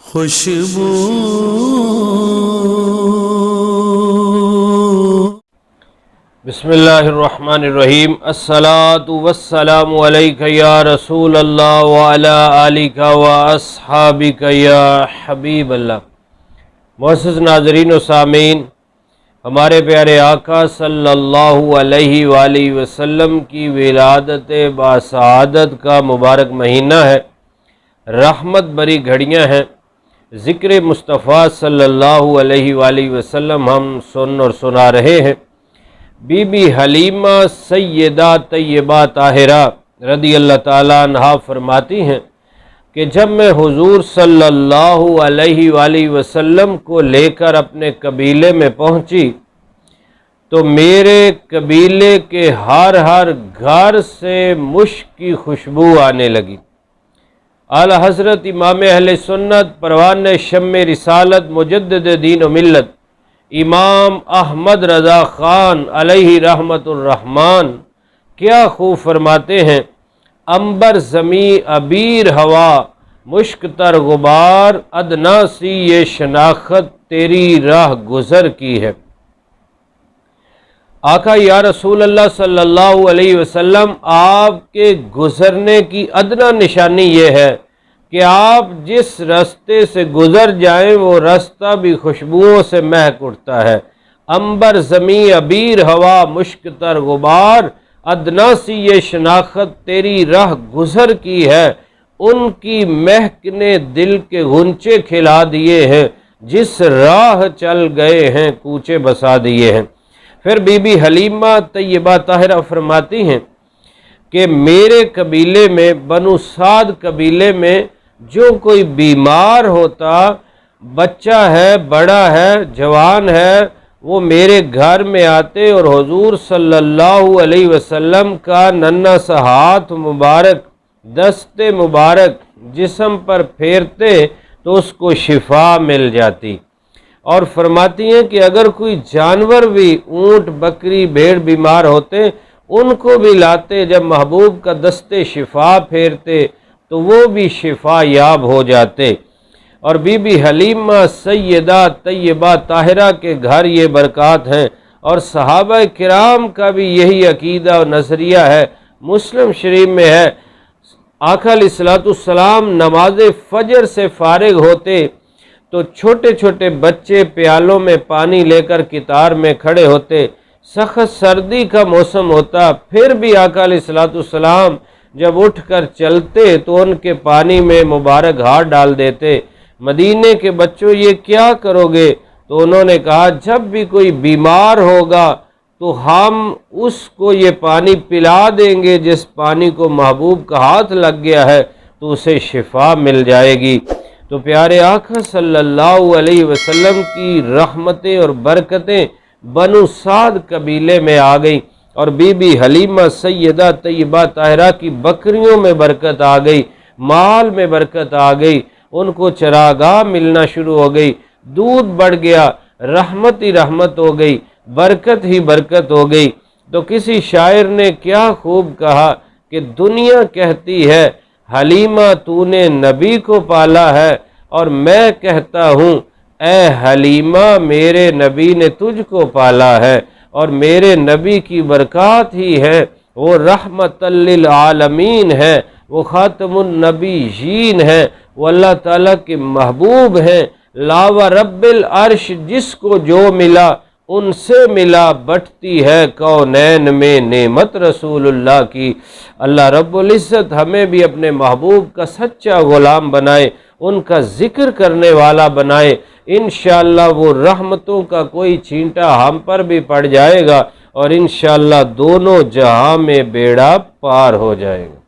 خوشبو بسم اللہ الرحمن الرحیم۔ الصلاۃ والسلام علیک یا رسول اللہ وعلی آلک واصحابک یا حبیب اللہ۔ معزز ناظرین و سامعین، ہمارے پیارے آقا صلی اللہ علیہ وآلہ وسلم کی ولادت باسعادت کا مبارک مہینہ ہے، رحمت بری گھڑیاں ہیں۔ ذکر مصطفیٰ صلی اللہ علیہ وآلہ وسلم ہم سن اور سنا رہے ہیں۔ بی بی حلیمہ سیدہ طیبہ طاہرہ رضی اللہ تعالیٰ عنہا فرماتی ہیں کہ جب میں حضور صلی اللہ علیہ وآلہ وسلم کو لے کر اپنے قبیلے میں پہنچی تو میرے قبیلے کے ہر گھر سے مشک کی خوشبو آنے لگی۔ اعلی حضرت امام اہل سنت پروان شمع رسالت مجدد دین و ملت امام احمد رضا خان علیہ رحمت الرحمن کیا خوب فرماتے ہیں، عنبر زمیں عبیر ہوا مشک تر غبار، ادنا سی یہ شناخت تیری راہ گزر کی ہے۔ آقا یا رسول اللہ صلی اللہ علیہ وسلم، آپ کے گزرنے کی ادنا نشانی یہ ہے کہ آپ جس راستے سے گزر جائیں وہ راستہ بھی خوشبوؤں سے مہک اٹھتا ہے۔ عنبر زمیں عبیر ہوا مشک تر غبار، ادنا سی یہ شناخت تیری راہ گزر کی ہے۔ ان کی مہک نے دل کے غنچے کھلا دیے ہیں، جس راہ چل گئے ہیں کوچے بسا دیے ہیں۔ پھر بی بی حلیمہ طیبہ طاہرہ فرماتی ہیں کہ میرے قبیلے میں، بنو سعد قبیلے میں جو کوئی بیمار ہوتا، بچہ ہے، بڑا ہے، جوان ہے، وہ میرے گھر میں آتے اور حضور صلی اللہ علیہ وسلم کا ننھا سا ہاتھ مبارک، دست مبارک جسم پر پھیرتے تو اس کو شفا مل جاتی۔ اور فرماتی ہیں کہ اگر کوئی جانور بھی، اونٹ، بکری، بھیڑ بیمار ہوتے، ان کو بھی لاتے، جب محبوب کا دست شفا پھیرتے تو وہ بھی شفا یاب ہو جاتے۔ اور بی بی حلیمہ سیدہ طیبہ طاہرہ کے گھر یہ برکات ہیں، اور صحابہ کرام کا بھی یہی عقیدہ و نظریہ ہے۔ مسلم شریف میں ہے، آقا علیہ السلام نماز فجر سے فارغ ہوتے تو چھوٹے چھوٹے بچے پیالوں میں پانی لے کر قطار میں کھڑے ہوتے، سخت سردی کا موسم ہوتا، پھر بھی آقا علیہ السلام جب اٹھ کر چلتے تو ان کے پانی میں مبارک ہاتھ ڈال دیتے۔ مدینے کے بچوں یہ کیا کرو گے؟ تو انہوں نے کہا جب بھی کوئی بیمار ہوگا تو ہم اس کو یہ پانی پلا دیں گے، جس پانی کو محبوب کا ہاتھ لگ گیا ہے تو اسے شفا مل جائے گی۔ تو پیارے آقا صلی اللہ علیہ وسلم کی رحمتیں اور برکتیں بنو سعد قبیلے میں آ گئیں، اور بی بی حلیمہ سیدہ طیبہ طاہرہ کی بکریوں میں برکت آ گئی، مال میں برکت آ گئی، ان کو چراگاہ ملنا شروع ہو گئی، دودھ بڑھ گیا، رحمت ہی رحمت ہو گئی، برکت ہی برکت ہو گئی۔ تو کسی شاعر نے کیا خوب کہا کہ دنیا کہتی ہے حلیمہ تو نے نبی کو پالا ہے، اور میں کہتا ہوں اے حلیمہ میرے نبی نے تجھ کو پالا ہے، اور میرے نبی کی برکات ہی ہے، وہ رحمت للعالمین ہے، وہ خاتم النبیین ہے، وہ اللہ تعالیٰ کے محبوب ہیں۔ لاو رب العرش جس کو جو ملا ان سے ملا، بٹتی ہے کونین میں نعمت رسول اللہ کی۔ اللہ رب العزت ہمیں بھی اپنے محبوب کا سچا غلام بنائے، ان کا ذکر کرنے والا بنائے۔ انشاءاللہ وہ رحمتوں کا کوئی چھینٹا ہم پر بھی پڑ جائے گا، اور انشاءاللہ دونوں جہاں میں بیڑا پار ہو جائے گا۔